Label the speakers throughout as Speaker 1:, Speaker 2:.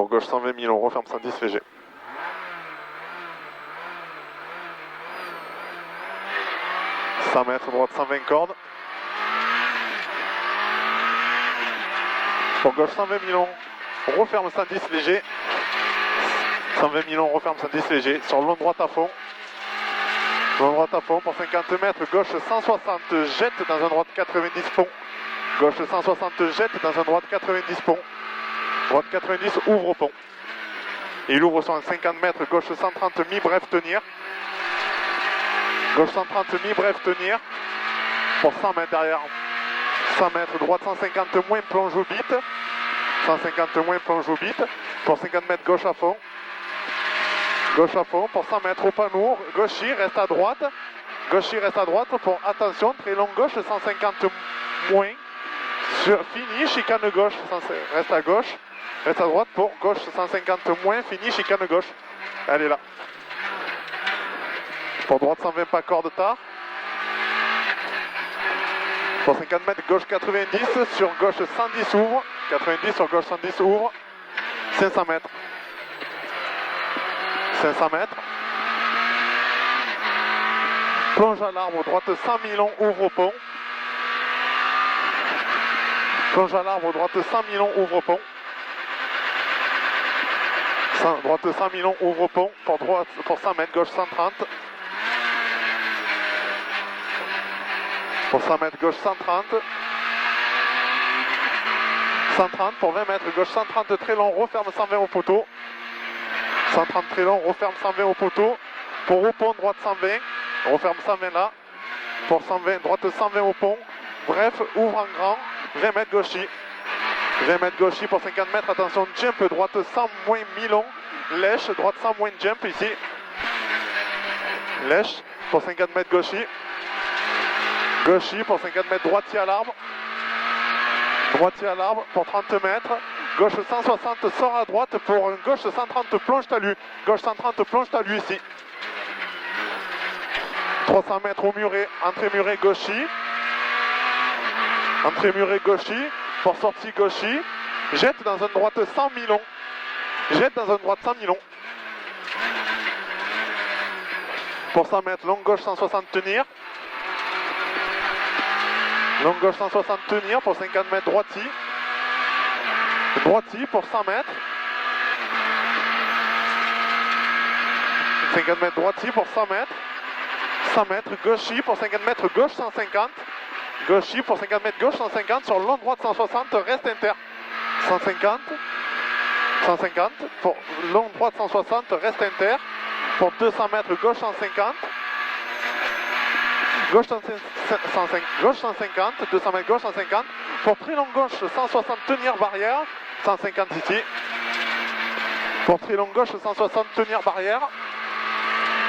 Speaker 1: Pour gauche 120 000, on referme 110 léger. « 100 mètres, droite 120 cordes. Pour gauche 120 000, on referme 110 léger. 120 000, on referme 110 léger. Sur long droite à fond. Long droite à fond pour 50 mètres. Gauche 160, jette dans un droite 90 pont. Gauche 160, jette dans un droite 90 pont. Droite 90, ouvre au pont. Il ouvre sur un 50 mètres. Gauche 130, mi-bref tenir. Gauche 130, mi-bref tenir. Pour 100 mètres derrière. 100 mètres, droite 150 moins plonge au bit. 150 moins plonge au bit. Pour 50 mètres, gauche à fond. Gauche à fond. Pour 100 mètres au panneau. Gauchy, reste à droite. Gauchy, reste à droite. Pour attention, très long gauche, 150 moins. Fini, chicane gauche. Reste à gauche. Reste à droite pour gauche, 150 moins. Fini, chicane gauche. Elle est là. Pour droite 120 pas corde tard. Pour 50 mètres, gauche 90, sur gauche 110 ouvre. 90 sur gauche 110 ouvre. 500 mètres. 500 mètres. Plonge à l'arbre, droite 100 000, ouvre au pont. Plonge à l'arbre, droite 100 000, ouvre au pont. Droite 100 000, ouvre au pont. Pour 100 mètres, gauche 130. Pour 100 mètres, gauche 130. 130 pour 20 mètres, gauche 130 très long, referme 120 au poteau. 130 très long, referme 120 au poteau. Pour au pont, droite 120. Referme 120 là. Pour 120, droite 120 au pont. Bref, ouvre en grand. 20 mètres gauchy. 20 mètres gauchy pour 50 mètres. Attention, jump, droite 100 moins mi-long. Lèche, droite 100 moins jump ici. Lèche pour 50 mètres gauchy. Gauchy pour 50 mètres, droitier à l'arbre. Droitier à l'arbre pour 30 mètres. Gauche 160, sort à droite pour un gauche 130, plonge talus. Gauche 130, plonge talus ici. 300 mètres au muret, entrée muret gauchy. Entrée muret gauchy, pour sortie gauchy. Jette dans un droite 100 000. Jette dans un droite 100 000. Pour 100 mètres, longue gauche 160 tenir. Longue gauche 160 tenir pour 50 mètres droiti. Droiti pour 100 mètres. 50 mètres droiti pour 100 mètres. 100 mètres gauchy pour 50 mètres gauche 150. Gauchy pour 50 mètres gauche 150 sur long droite 160 reste inter. 150. 150 pour long droite 160 reste inter. Pour 200 mètres gauche 150. Gauche 150, gauche 150, 200 mètres gauche 150. Pour très long gauche 160 tenir barrière, 150 ici. Pour très long gauche 160 tenir barrière.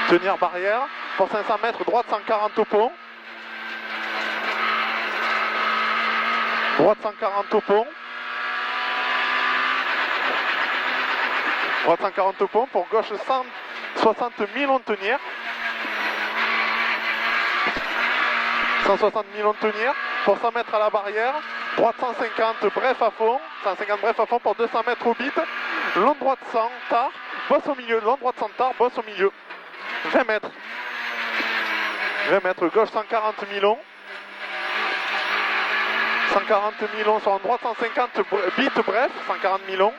Speaker 1: Tenir barrière. Pour 500 mètres droite 140 au pont. Droite 140 au pont. Droite 140 au pont. Pour gauche 160 000 tenir. 160 000 tenir, pour 100 mètres à la barrière, droite 150, bref à fond, 150 bref à fond pour 200 mètres au bit, long droite 100, tard, bosse au milieu, long droite 100 tard, bosse au milieu, 20 mètres, 20 mètres, gauche 140 000, 140 000 sur droite 150 bit bref, 140 000,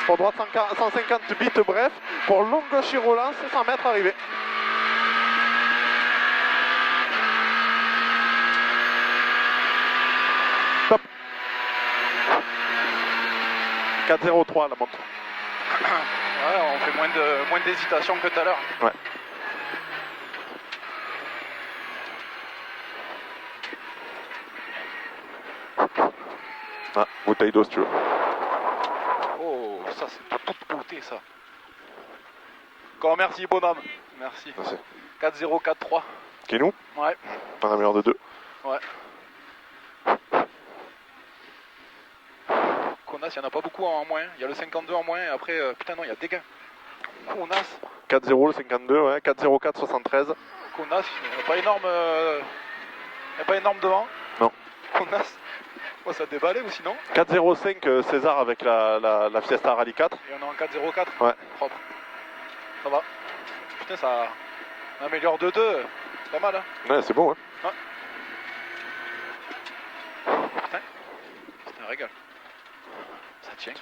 Speaker 1: pour droite 150 bit bref, pour long gauche et relance, 100 mètres arrivé. Top. 4-0-3 la montre.
Speaker 2: Ouais, on fait moins d'hésitation que tout à l'heure.
Speaker 1: Ouais. Ah, bouteille d'eau si tu veux.
Speaker 2: Oh, ça c'est de toute beauté ça. Encore merci bonhomme. Merci.
Speaker 1: Merci.
Speaker 2: 4-0, 4-3.
Speaker 1: Qui nous?
Speaker 2: Ouais.
Speaker 1: Dans la meilleure de deux.
Speaker 2: Ouais. Konas, il n'y en a pas beaucoup en moins. Il y a le 52 en moins et après, putain non, il y a des gains. Konas.
Speaker 1: 4-0 le 52, ouais. 4-0-4, 73.
Speaker 2: Konas, il n'y a pas énorme. Il n'y a pas énorme devant.
Speaker 1: Non.
Speaker 2: Konas. Oh, ça déballait ou sinon?
Speaker 1: 4,05 César avec la Fiesta Rally 4.
Speaker 2: Et on est en 4,04.
Speaker 1: Ouais.
Speaker 2: Propre. Ça va. Putain, ça améliore de 2. C'est pas mal, hein.
Speaker 1: Ouais, c'est bon, hein.
Speaker 2: Ouais. Putain. C'est un régal. Ça tient.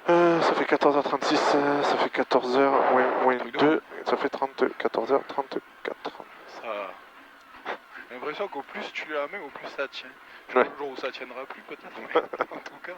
Speaker 1: Ça fait 14h36, ça fait 14h moins
Speaker 2: Truc de
Speaker 1: 2, ça fait 14h34.
Speaker 2: Ça... J'ai l'impression qu'au plus tu la mets, au plus ça tient.
Speaker 1: Ouais.
Speaker 2: Le jour où ça tiendra plus peut-être, mais en tout cas...